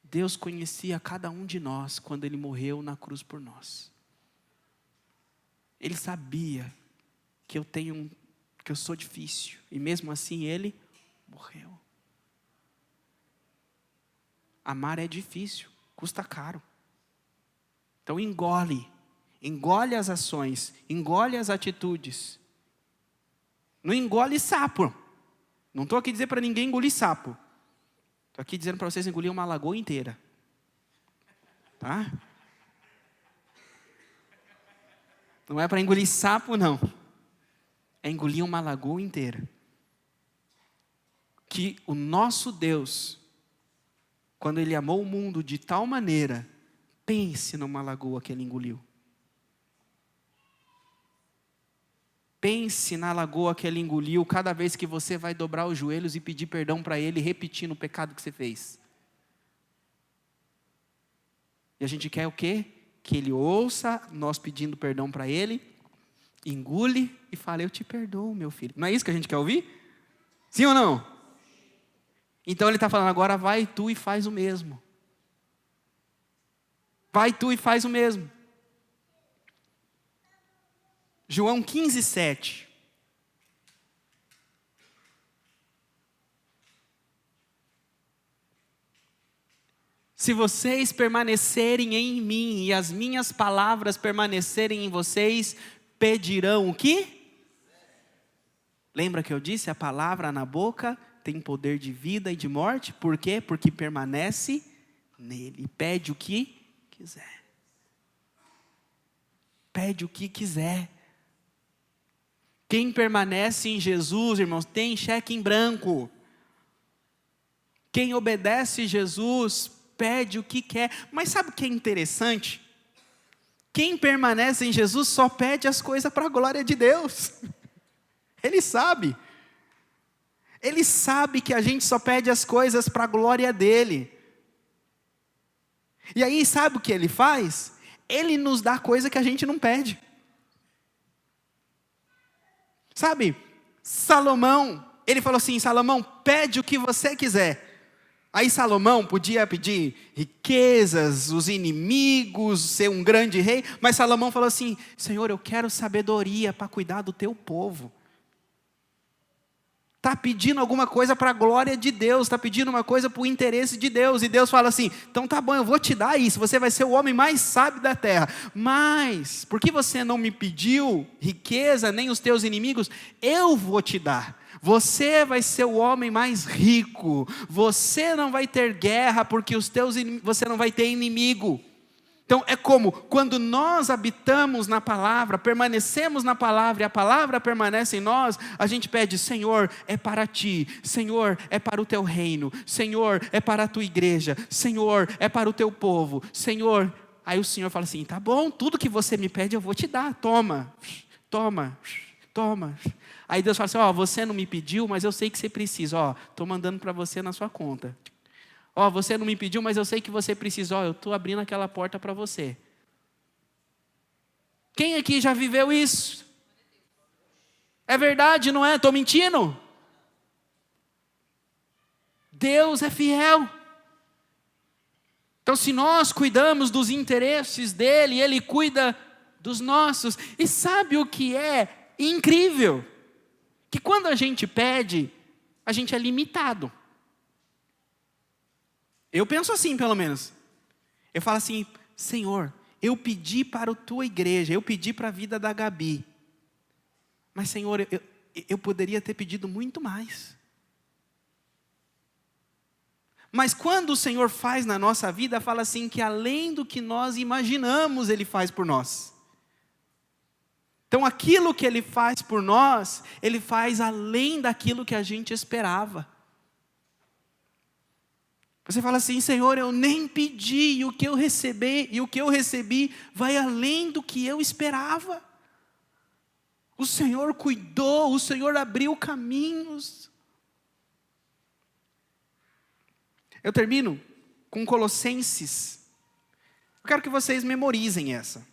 Deus conhecia cada um de nós quando Ele morreu na cruz por nós. Ele sabia que eu sou difícil, e mesmo assim Ele morreu. Amar é difícil, custa caro. Então engole as ações, engole as atitudes. Não engole sapo. Não estou aqui dizendo para ninguém engolir sapo. Estou aqui dizendo para vocês engolir uma lagoa inteira. Tá? Não é para engolir sapo, não. É engolir uma lagoa inteira. Que o nosso Deus, quando Ele amou o mundo de tal maneira, pense numa lagoa que Ele engoliu. Pense na lagoa que Ele engoliu cada vez que você vai dobrar os joelhos e pedir perdão para Ele, repetindo o pecado que você fez. E a gente quer o quê? Que Ele ouça nós pedindo perdão para Ele, engule e fale, eu te perdoo, meu filho. Não é isso que a gente quer ouvir? Sim ou não? Então Ele está falando, agora vai tu e faz o mesmo. Vai tu e faz o mesmo. João 15:7. Se vocês permanecerem em mim e as minhas palavras permanecerem em vocês, pedirão o quê? Lembra que eu disse? A palavra na boca tem poder de vida e de morte. Por quê? Porque permanece nele. Pede o que quiser. Pede o que quiser. Quem permanece em Jesus, irmãos, tem cheque em branco. Quem obedece Jesus, pede o que quer. Mas sabe o que é interessante? Quem permanece em Jesus só pede as coisas para a glória de Deus. Ele sabe. Ele sabe que a gente só pede as coisas para a glória dele. E aí, sabe o que Ele faz? Ele nos dá coisa que a gente não pede. Sabe, Salomão, ele falou assim, Salomão, pede o que você quiser. Aí Salomão podia pedir riquezas, os inimigos, ser um grande rei. Mas Salomão falou assim, Senhor, eu quero sabedoria para cuidar do teu povo. Está pedindo alguma coisa para a glória de Deus, está pedindo uma coisa para o interesse de Deus. E Deus fala assim, então tá bom, eu vou te dar isso, você vai ser o homem mais sábio da terra. Mas, porque você não me pediu riqueza, nem os teus inimigos, eu vou te dar. Você vai ser o homem mais rico, você não vai ter guerra, porque você não vai ter inimigo. Então é como quando nós habitamos na palavra, permanecemos na palavra e a palavra permanece em nós, a gente pede, Senhor, é para ti, Senhor, é para o teu reino, Senhor, é para a tua igreja, Senhor, é para o teu povo, Senhor. Aí o Senhor fala assim, tá bom, tudo que você me pede eu vou te dar, toma. Aí Deus fala assim, você não me pediu, mas eu sei que você precisa, estou mandando para você na sua conta. Você não me pediu, mas eu sei que você precisa. Eu estou abrindo aquela porta para você. Quem aqui já viveu isso? É verdade, não é? Estou mentindo? Deus é fiel. Então, se nós cuidamos dos interesses dele, ele cuida dos nossos. E sabe o que é incrível? Que quando a gente pede, a gente é limitado. Eu penso assim, pelo menos. Eu falo assim: Senhor, eu pedi para a tua igreja, eu pedi para a vida da Gabi. Mas, Senhor, eu poderia ter pedido muito mais. Mas quando o Senhor faz na nossa vida, fala assim que além do que nós imaginamos, Ele faz por nós. Então aquilo que Ele faz por nós, Ele faz além daquilo que a gente esperava. Você fala assim: Senhor, eu nem pedi, e o que eu recebi vai além do que eu esperava. O Senhor cuidou, o Senhor abriu caminhos. Eu termino com Colossenses. Eu quero que vocês memorizem essa.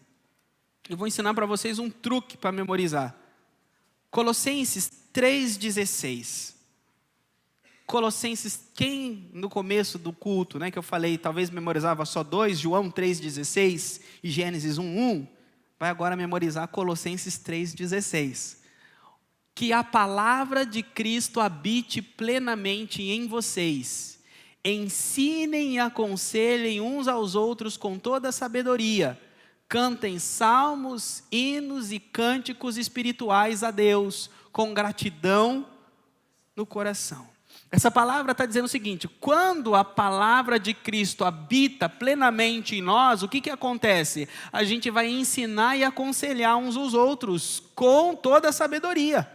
Eu vou ensinar para vocês um truque para memorizar. Colossenses 3,16. Colossenses, quem no começo do culto, que eu falei, talvez memorizava só 2, João 3,16 e Gênesis 1,1, vai agora memorizar Colossenses 3,16. Que a palavra de Cristo habite plenamente em vocês. Ensinem e aconselhem uns aos outros com toda a sabedoria. Cantem salmos, hinos e cânticos espirituais a Deus, com gratidão no coração. Essa palavra está dizendo o seguinte: quando a palavra de Cristo habita plenamente em nós, o que acontece? A gente vai ensinar e aconselhar uns aos outros, com toda a sabedoria.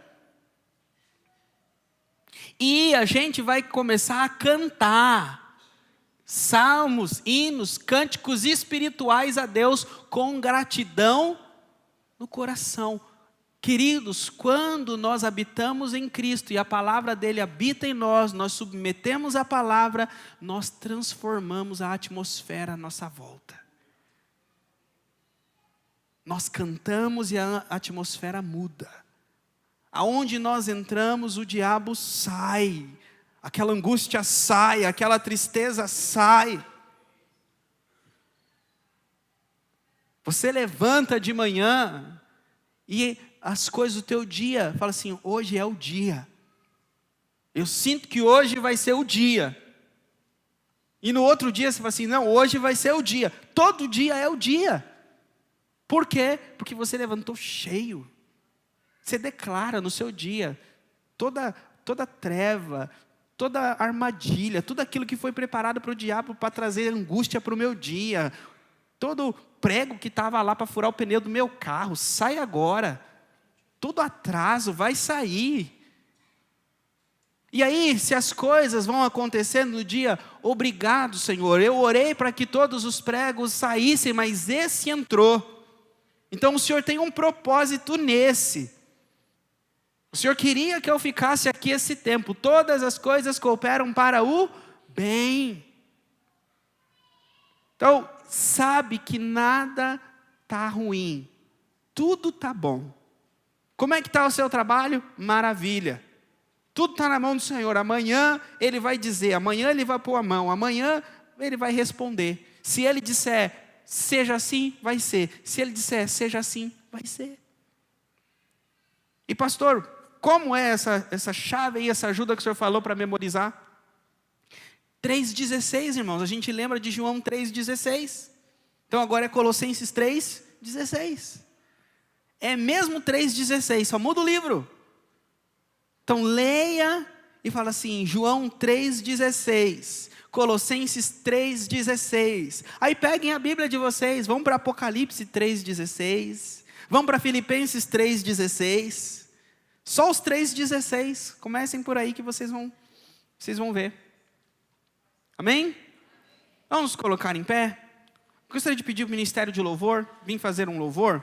E a gente vai começar a cantar salmos, hinos, cânticos espirituais a Deus com gratidão no coração. Queridos, quando nós habitamos em Cristo e a palavra dele habita em nós, nós submetemos a palavra, nós transformamos a atmosfera à nossa volta. Nós cantamos e a atmosfera muda. Aonde nós entramos, o diabo sai, aquela angústia sai, aquela tristeza sai. Você levanta de manhã e as coisas do teu dia, fala assim: hoje é o dia. Eu sinto que hoje vai ser o dia. E no outro dia você fala assim: não, hoje vai ser o dia. Todo dia é o dia. Por quê? Porque você levantou cheio. Você declara no seu dia toda treva, toda armadilha, tudo aquilo que foi preparado para o diabo para trazer angústia para o meu dia, todo prego que estava lá para furar o pneu do meu carro, sai agora. Todo atraso vai sair. E aí, se as coisas vão acontecendo no dia, obrigado, Senhor, eu orei para que todos os pregos saíssem, mas esse entrou. Então o Senhor tem um propósito nesse. O Senhor queria que eu ficasse aqui esse tempo. Todas as coisas cooperam para o bem. Então, sabe que nada está ruim. Tudo está bom. Como é que está o seu trabalho? Maravilha. Tudo está na mão do Senhor. Amanhã Ele vai dizer, amanhã Ele vai pôr a mão, amanhã Ele vai responder. Se Ele disser, seja assim, vai ser. Se Ele disser, seja assim, vai ser. E pastor, como é essa chave aí, essa ajuda que o Senhor falou para memorizar? 3,16, irmãos. A gente lembra de João 3,16. Então agora é Colossenses 3,16. É mesmo 3,16, só muda o livro. Então leia e fala assim: João 3,16. Colossenses 3,16. Aí peguem a Bíblia de vocês, vão para Apocalipse 3,16. Vão para Filipenses 3,16. Só os 3,16. Comecem por aí que vocês vão ver. Amém? Vamos colocar em pé. Gostaria de pedir o ministério de louvor. Vim fazer um louvor.